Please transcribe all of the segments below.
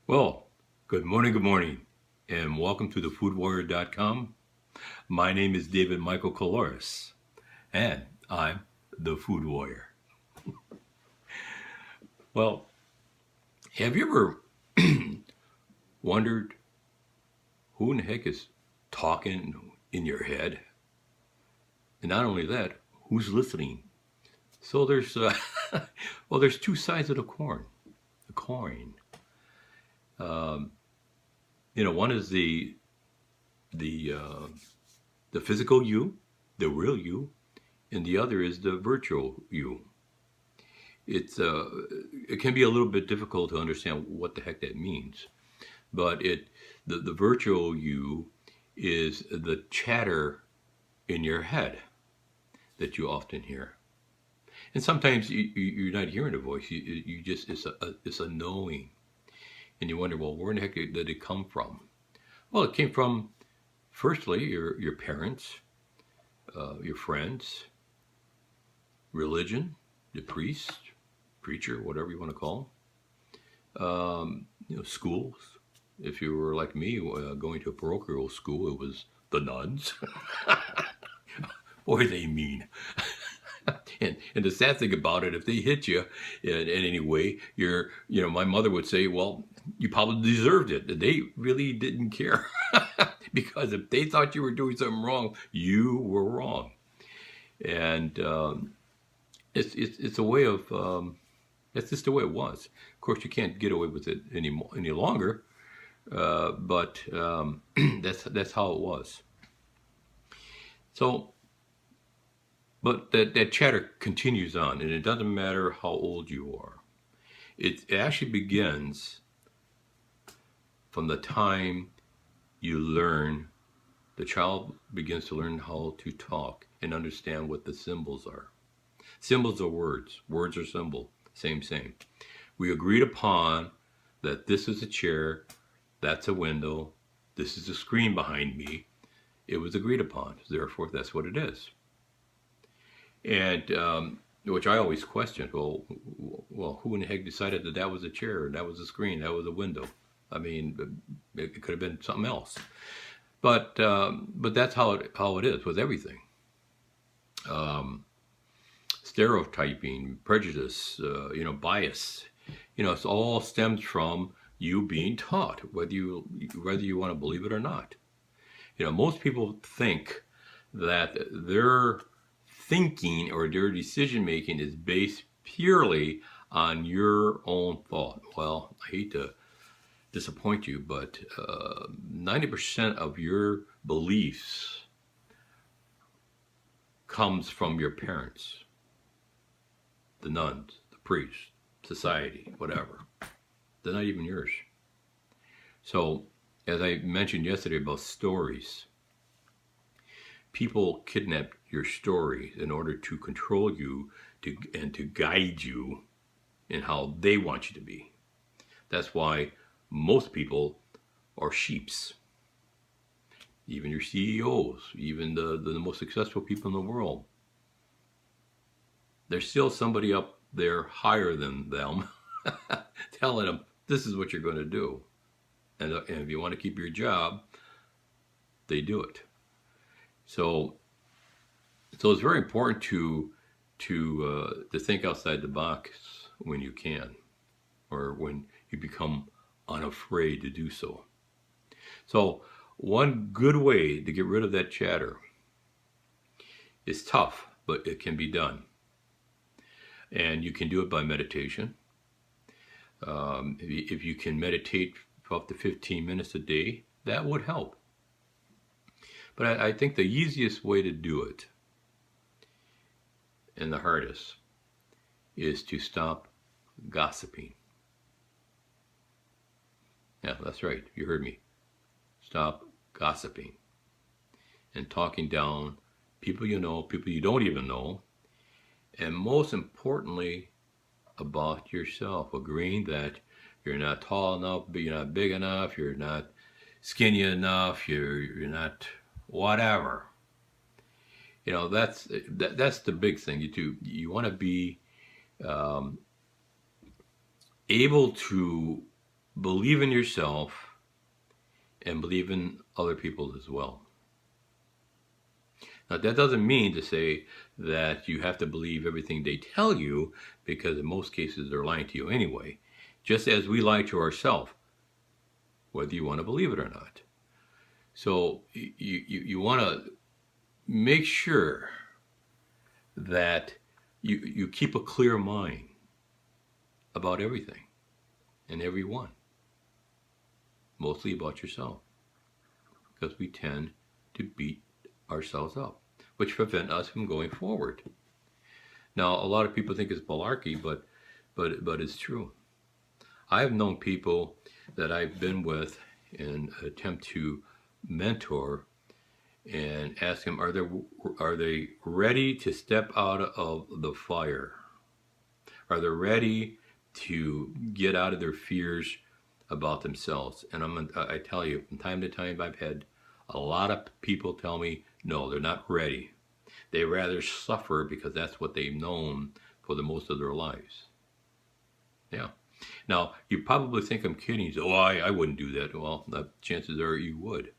Well, good morning, and welcome to thefoodwarrior.com. My name is David Michael Caloris, and I'm the Food Warrior. Well, have you ever wondered who in the heck is talking in your head? And not only that, who's listening? So there's two sides of the coin. The coin. Um, one is the uh, the physical you, the real you, and the other is the virtual you. It's it can be a little bit difficult to understand what the heck that means, but the virtual you is the chatter in your head that you often hear, and sometimes you're not hearing a voice. You just it's a knowing, and you wonder, well, where in the heck did it come from? Well, it came from firstly your parents, your friends, religion, the priest, preacher, whatever you want to call them. Schools. If you were like me, going to a parochial school, it was the nuns. Boy, they mean. And the sad thing about it, if they hit you in any way, my mother would say, well, you probably deserved it. They really didn't care. Because if they thought you were doing something wrong, you were wrong. And it's a way of that's just the way it was. Of course, you can't get away with it any longer, but that's how it was. So, but that chatter continues on, and it doesn't matter how old you are. It actually begins from the time the child begins to learn how to talk and understand what the symbols are. Symbols are words. Words are symbol. Same. We agreed upon that this is a chair, that's a window, this is a screen behind me. It was agreed upon. Therefore, that's what it is. And which I always questioned. Well, who in the heck decided that was a chair, that was a screen, that was a window? I mean, it could have been something else. But that's how it is with everything. Stereotyping, prejudice, bias. It all stems from you being taught, whether you want to believe it or not. Most people think that their thinking or their decision making is based purely on your own thought. Well, I hate to disappoint you, but 90% of your beliefs comes from your parents, the nuns, the priests, society, whatever. They're not even yours. So, as I mentioned yesterday about stories, people kidnap your story in order to control you and to guide you in how they want you to be. That's why most people are sheeps. Even your CEOs, even the most successful people in the world. There's still somebody up there higher than them telling them, this is what you're going to do. And if you want to keep your job, they do it. So it's very important to think outside the box when you can, or when you become unafraid to do so. So one good way to get rid of that chatter is tough, but it can be done. And you can do it by meditation. If you can meditate for up to 15 minutes a day, that would help. But I think the easiest way to do it, and the hardest, is to stop gossiping. Yeah, that's right. You heard me. Stop gossiping and talking down people you know, people you don't even know, and most importantly, about yourself, agreeing that you're not tall enough, but you're not big enough, you're not skinny enough, you're not whatever. That's the big thing. You want to be able to believe in yourself and believe in other people as well. Now, that doesn't mean to say that you have to believe everything they tell you, because in most cases they're lying to you anyway, just as we lie to ourselves, whether you want to believe it or not. So you want to make sure that you keep a clear mind about everything and everyone, mostly about yourself, because we tend to beat ourselves up, which prevent us from going forward. Now, a lot of people think it's malarkey, but it's true. I have known people that I've been with and attempt to mentor and ask them, are they ready to step out of the fire? Are they ready to get out of their fears about themselves? And I tell you, from time to time, I've had a lot of people tell me, no, they're not ready. They rather suffer because that's what they've known for the most of their lives. Yeah. Now, you probably think I'm kidding. So, I wouldn't do that. Well, the chances are you would.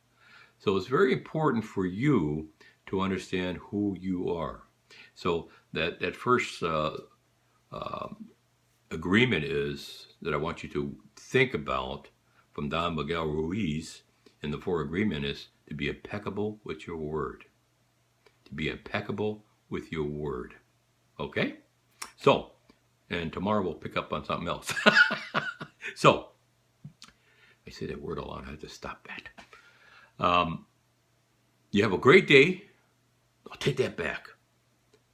So it's very important for you to understand who you are. So that first agreement is that I want you to think about from Don Miguel Ruiz in the 4 agreement is to be impeccable with your word. To be impeccable with your word. Okay? So, and tomorrow we'll pick up on something else. So, I say that word a lot. I have to stop that. You have a great day. I'll take that back.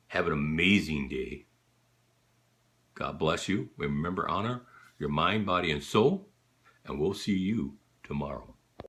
Have an amazing day. God bless you. Remember, honor your mind, body, and soul. And we'll see you tomorrow.